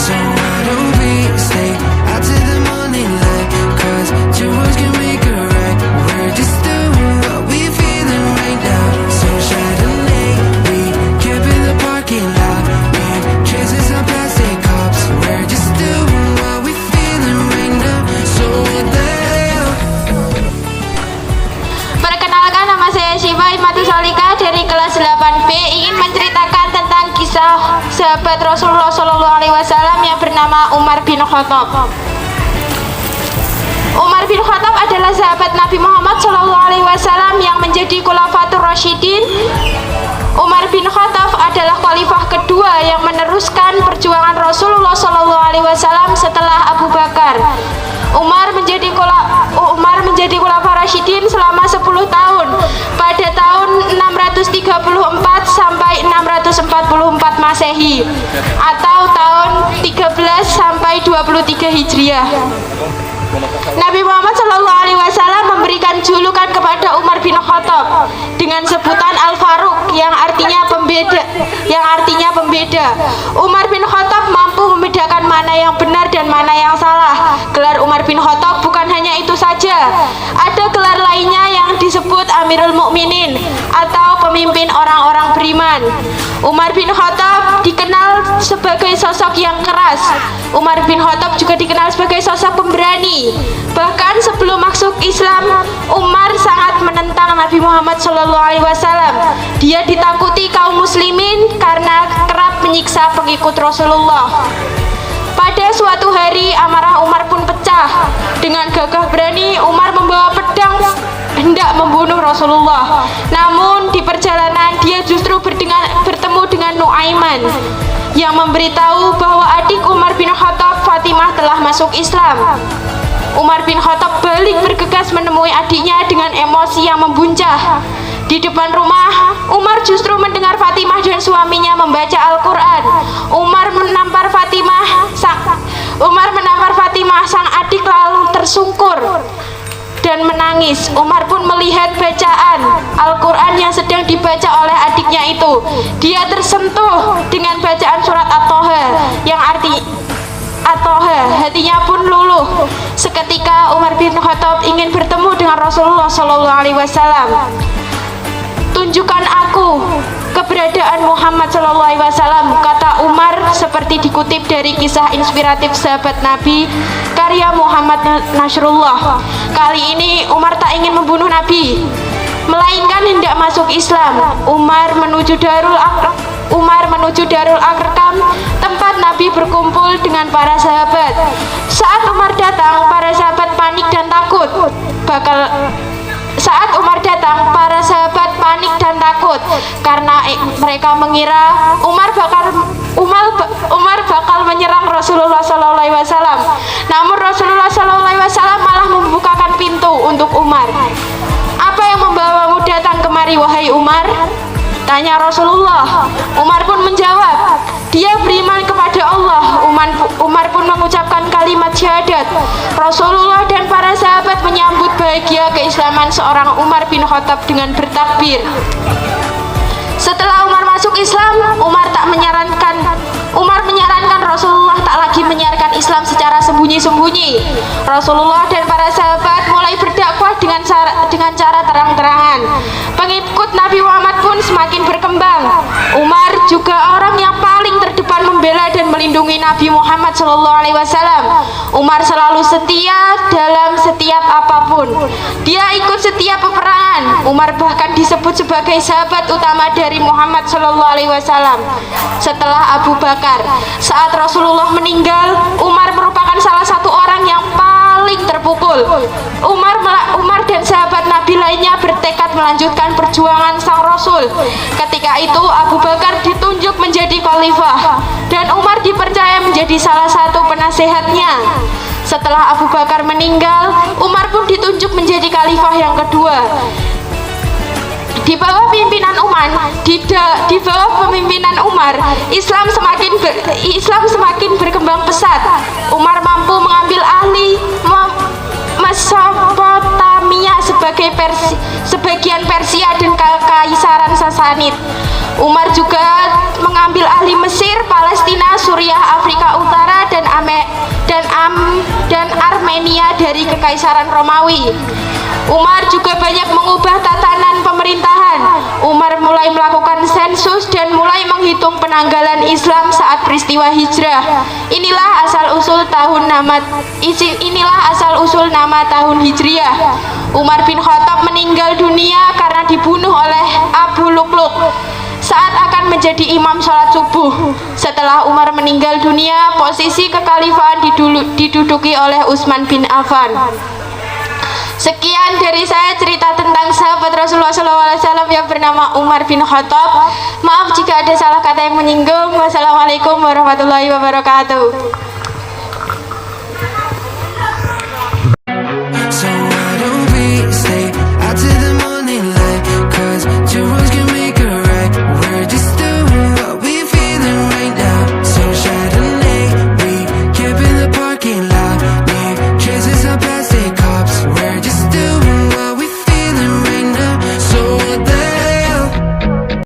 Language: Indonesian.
So why don't we stay out to the morning light? 'Cause two worlds can make a right. We're just doing what we feeling right now. So Chardonnay, we camp in the parking lot. And traces of plastic cups. We're just doing what we feeling right now. So what the hell? Perkenalkan, nama saya Syifa Imatus Solika dari kelas 8B, ingin menceritakan tentang kisah sahabat Rasulullah SAW yang bernama Umar bin Khattab. Umar bin Khattab adalah sahabat Nabi Muhammad SAW yang menjadi Khulafatur Rasyidin. Umar bin Khattab adalah khalifah kedua yang meneruskan perjuangan Rasulullah SAW setelah Abu Bakar. Umar menjadi Khulafatur Rasyidin selama 10 tahun pada tahun 634 sampai 644 Masehi atau tahun 13 sampai 23 Hijriah. Nabi Muhammad SAW memberikan julukan kepada Umar bin Khattab dengan sebutan Al-Faruq yang artinya pembeda. Umar bin Khattab mampu membedakan mana yang benar dan mana yang salah. Gelar Umar bin Khattab bukan hanya itu saja. Ada gelar lainnya yang disebut Amirul Mukminin atau pemimpin orang-orang beriman. Umar bin Khattab dikenal sebagai sosok yang keras. Umar bin Khattab juga dikenal sebagai sosok pemberani. Bahkan sebelum masuk Islam, Umar sangat menentang Nabi Muhammad SAW. Dia ditakuti kaum muslimin karena kerap menyiksa pengikut Rasulullah. Pada suatu hari, amarah Umar pun pecah. Dengan gagah berani, Umar membawa pedang hendak membunuh Rasulullah. Namun di perjalanan dia justru bertemu dengan Nuaiman yang memberitahu bahwa adik Umar bin Khattab, Fatimah, telah masuk Islam. Umar bin Khattab balik bergegas menemui adiknya dengan emosi yang membuncah. Di depan rumah, Umar justru mendengar Fatimah dan suaminya membaca Al-Quran. Umar menampar Fatimah, sang adik lalu tersungkur dan menangis. Umar pun melihat bacaan Al-Quran yang sedang dibaca oleh adiknya itu. Dia tersentuh dengan bacaan surat At-Toha yang hatinya pun luluh. Seketika Umar bin Khattab ingin bertemu dengan Rasulullah SAW. Tunjukkan aku keberadaan Muhammad SAW, kata Umar, seperti dikutip dari kisah inspiratif sahabat Nabi karya Muhammad Nasrullah. Kali ini Umar tak ingin membunuh Nabi, melainkan hendak masuk Islam. Umar menuju Darul Arqam, tempat Nabi berkumpul dengan para sahabat. Saat Umar datang, para sahabat panik dan takut. Karena mereka mengira Umar bakal menyerang Rasulullah SAW. Namun Rasulullah SAW malah membukakan pintu untuk Umar. Apa yang membawamu datang kemari, wahai Umar? Tanya Rasulullah. Umar pun menjawab, dia beriman kepada Allah. Umar pun mengucapkan kalimat syahadat. Rasulullah dan para sahabat menyambut bahagia keislaman seorang Umar bin Khattab dengan bertakbir. Setelah Umar masuk Islam, Umar menyarankan Rasulullah tak lagi menyiarkan Islam secara sembunyi-sembunyi. Rasulullah dan para sahabat mulai berdakwah dengan cara terang-terangan. Pengikut Nabi Muhammad pun semakin berkembang. Umar juga orang yang paling terdepan membela dan melindungi Nabi Muhammad SAW. Umar selalu setia dalam setiap apapun. Dia ikut setiap peperangan. Umar bahkan disebut sebagai sahabat utama dari Muhammad SAW setelah Abu Bakar. Saat Rasulullah meninggal, Umar merupakan salah satu orang yang paling terpukul. Umar dan sahabat Nabi lainnya bertekad melanjutkan perjuangan sang Rasul. Ketika itu Abu Bakar ditunjuk menjadi khalifah dan Umar dipercaya menjadi salah satu penasehatnya. Setelah Abu Bakar meninggal, Umar pun ditunjuk menjadi khalifah yang kedua. Di bawah pemimpinan Umar, Islam semakin berkembang pesat. Umar mampu mengambil ahli Mesopotamia sebagian Persia dan Kekaisaran Sasanid. Umar juga mengambil ahli Mesir, Palestina, Suriah, Afrika Utara, dari Kekaisaran Romawi. Umar juga banyak mengubah tatanan pemerintahan. Umar mulai melakukan sensus dan mulai menghitung penanggalan Islam saat peristiwa hijrah. Inilah asal usul nama tahun Hijriah. Umar bin Khattab meninggal dunia karena dibunuh oleh Abu Lukluk saat akan menjadi imam sholat subuh. Setelah Umar meninggal dunia, posisi kekhalifahan diduduki oleh Utsman bin Affan. Sekian dari saya cerita tentang sahabat Rasulullah SAW yang bernama Umar bin Khattab. Maaf jika ada salah kata yang menyinggung. Wassalamualaikum warahmatullahi wabarakatuh.